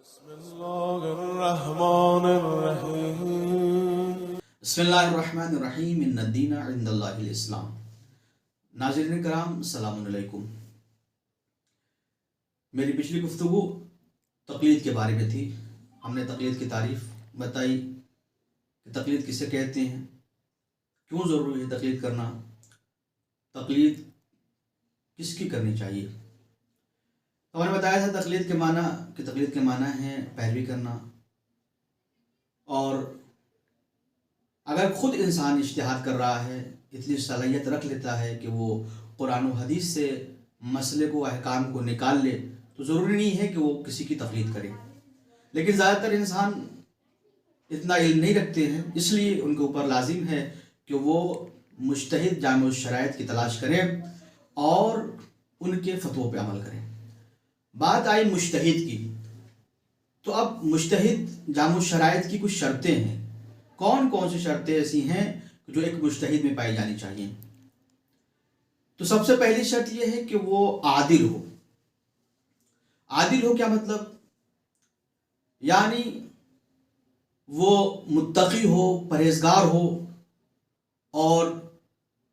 बिस्मिल्लाहिर्रहमानिर्रहीम इन्न दीन इंदल्लाहिल इस्लाम। नाज़रीन कराम अस्सलाम अलैकुम। मेरी पिछली गुफ्तगू तक़लीद के बारे में थी। हमने तक़लीद की तारीफ़ बताई कि तक़लीद किसे कहते हैं, क्यों ज़रूरी है तक़लीद करना, तक़लीद किसकी करनी चाहिए। तो मैंने बताया था तक़लीद के माना है पैरवी करना, और अगर ख़ुद इंसान इज्तिहाद कर रहा है, इतनी सलाहियत रख लेता है कि वो कुरान और हदीस से मसले को, अहकाम को निकाल ले, तो ज़रूरी नहीं है कि वो किसी की तक़लीद करे। लेकिन ज़्यादातर इंसान इतना इल्म नहीं रखते हैं, इसलिए उनके ऊपर लाजिम है कि वो मुज्तहिद जामे शराइत की तलाश करें और उनके फतवों पे अमल करें। बात आई मुज्तहिद की, तो अब मुज्तहिद जामे शराइत की कुछ शर्तें हैं। कौन कौन सी शर्तें ऐसी हैं जो एक मुज्तहिद में पाई जानी चाहिए। तो सबसे पहली शर्त यह है कि वो आदिल हो। आदिल हो क्या मतलब, यानी वो मुत्तकी हो, परहेजगार हो और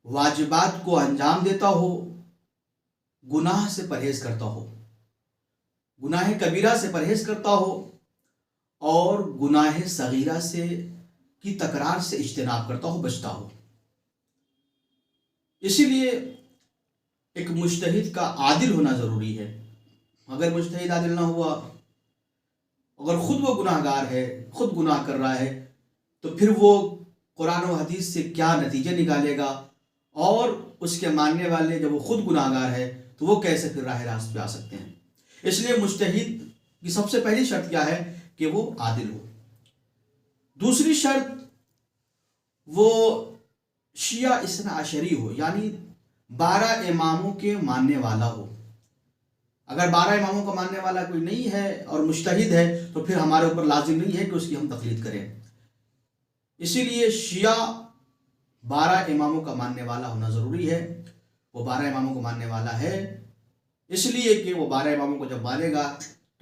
वाजिबात को अंजाम देता हो, गुनाह से परहेज करता हो, गुनाह कबीरा से परहेज करता हो और गुनाह सगीरा से की तकरार से इज्तिनाब करता हो, बचता हो। इसीलिए एक मुज्तहिद का आदिल होना ज़रूरी है। अगर मुज्तहिद आदिल ना हुआ, अगर ख़ुद वो गुनाहगार है, ख़ुद गुनाह कर रहा है, तो फिर वो कुरान और हदीस से क्या नतीजे निकालेगा, और उसके मानने वाले जब वो ख़ुद गुनाहगार है तो वो कैसे फिर राह रास्त पे आ सकते हैं। इसलिए मुज्तहिद की सबसे पहली शर्त क्या है कि वो आदिल हो। दूसरी शर्त, वो शिया इस्ना अशरी हो, यानी 12 इमामों के मानने वाला हो। अगर 12 इमामों का मानने वाला कोई नहीं है और मुज्तहिद है, तो फिर हमारे ऊपर लाजिम नहीं है कि उसकी हम तक़लीद करें। इसीलिए शिया 12 इमामों का मानने वाला होना ज़रूरी है। वो 12 इमामों को मानने वाला है इसलिए कि वो 12 इमामों को जब मानेगा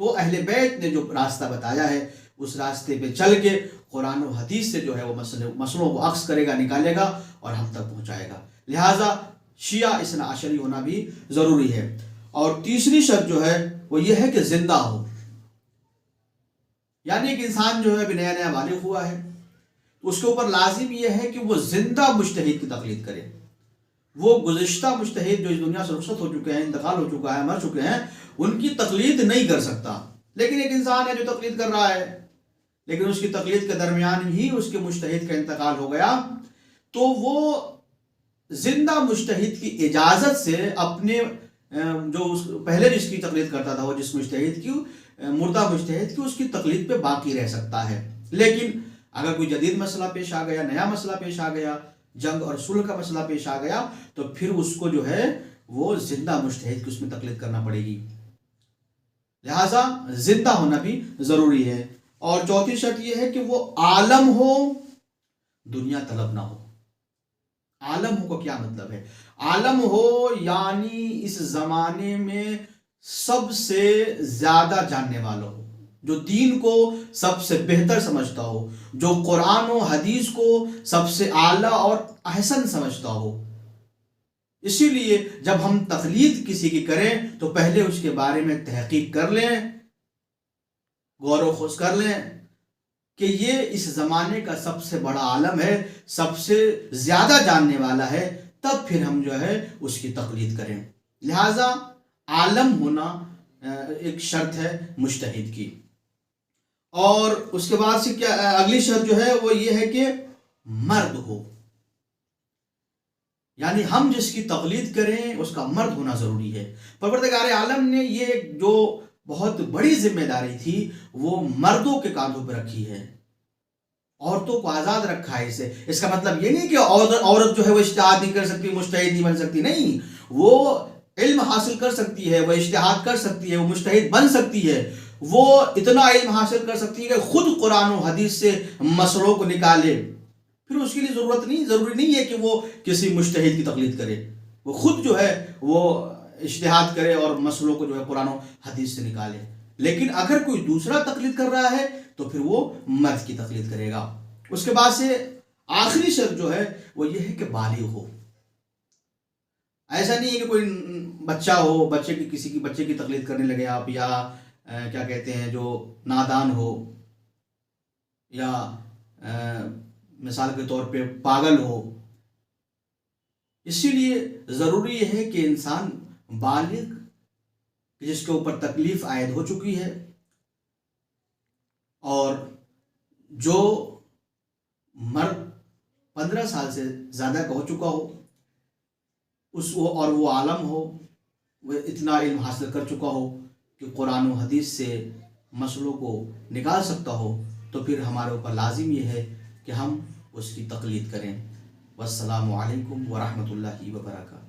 तो अहले बैत ने जो रास्ता बताया है उस रास्ते पे चल के कुरान और हदीस से जो है वो मसलों को अक्स करेगा, निकालेगा और हम तक पहुँचाएगा। लिहाजा शिया इस्ना अशरी होना भी ज़रूरी है। और तीसरी शर्त जो है वो ये है कि ज़िंदा हो, यानी एक इंसान जो है अभी नया नया बालिग हुआ है, उसके ऊपर लाजिम यह है कि वो ज़िंदा मुज्तहिद की तक़लीद करे। वो गुज़िश्ता मुज्तहिद जो इस दुनिया से रुखसत हो चुके हैं, इंतकाल हो चुका है, मर चुके हैं, उनकी तक़लीद नहीं कर सकता। लेकिन एक इंसान है जो तक़लीद कर रहा है, लेकिन उसकी तक़लीद के दरमियान ही उसके मुज्तहिद का इंतकाल हो गया, तो वो जिंदा मुज्तहिद की इजाज़त से अपने जो उस पहले जिसकी तक़लीद करता था, वो जिस मुज्तहिद की, मुर्दा मुज्तहिद की, उसकी तक़लीद पे बाकी रह सकता है। लेकिन अगर कोई जदीद मसला पेश आ गया, नया मसला पेश आ गया, जंग और सुलह का मसला पेश आ गया, तो फिर उसको जो है वो जिंदा मुज्तहिद की उसमें तक़लीद करना पड़ेगी। लिहाजा जिंदा होना भी ज़रूरी है। और चौथी शर्त यह है कि वो आलम हो, दुनिया तलब ना हो। आलम हो का क्या मतलब है? आलम हो यानी इस ज़माने में सबसे ज़्यादा जानने वाला हो, जो दीन को सबसे बेहतर समझता हो, जो कुरान और हदीस को सबसे आला और अहसन समझता हो। इसीलिए जब हम तक़लीद किसी की करें तो पहले उसके बारे में तहकीक कर लें, गौर व खोज कर लें कि ये इस ज़माने का सबसे बड़ा आलम है, सबसे ज़्यादा जानने वाला है, तब फिर हम जो है उसकी तक़लीद करें। लिहाजा आलम होना एक शर्त है मुज्तहिद की। और उसके बाद से क्या अगली शर्त जो है वो ये है कि मर्द हो, यानी हम जिसकी तक़लीद करें उसका मर्द होना ज़रूरी है। परवरदिगार आलम ने ये जो बहुत बड़ी जिम्मेदारी थी वो मर्दों के कांधों पर रखी है, औरतों को आज़ाद रखा है। इसका मतलब ये नहीं कि औरत जो है वो इज्तिहाद नहीं कर सकती, मुज्तहिद नहीं बन सकती, नहीं, वो इल्म हासिल कर सकती है, वो इज्तिहाद कर सकती है, वो मुज्तहिद बन सकती है, वो इतना इल्म हासिल कर सकती है कि खुद कुरान और हदीस से मसलों को निकाले। फिर उसके लिए ज़रूरी नहीं है कि वो किसी मुज्तहिद की तक़लीद करे, वो खुद जो है वो इज्तिहाद करे और मसलों को जो है कुरान और हदीस से निकाले। لیکن اگر کوئی دوسرا تقلید کر رہا ہے تو پھر وہ مرد کی تقلید کرے گا۔ اس کے بعد سے آخری شرط جو ہے وہ یہ ہے کہ بالغ ہو۔ ایسا نہیں ہے کہ کوئی بچہ ہو، بچے کی تقلید کرنے لگے آپ، یا کیا کہتے ہیں جو نادان ہو، یا مثال کے طور پہ پاگل ہو۔ اسی لیے ضروری یہ ہے کہ انسان بالغ جس کے اوپر تکلیف عائد ہو چکی ہے، اور جو مرد 15 سال سے زیادہ کا ہو چکا ہو، اور وہ عالم ہو، وہ اتنا علم حاصل کر چکا ہو کہ قرآن و حدیث سے مسئلوں کو نکال سکتا ہو، تو پھر ہمارے اوپر لازم یہ ہے کہ ہم اس کی تقلید کریں۔ والسلام علیکم ورحمۃ اللہ وبرکاتہ۔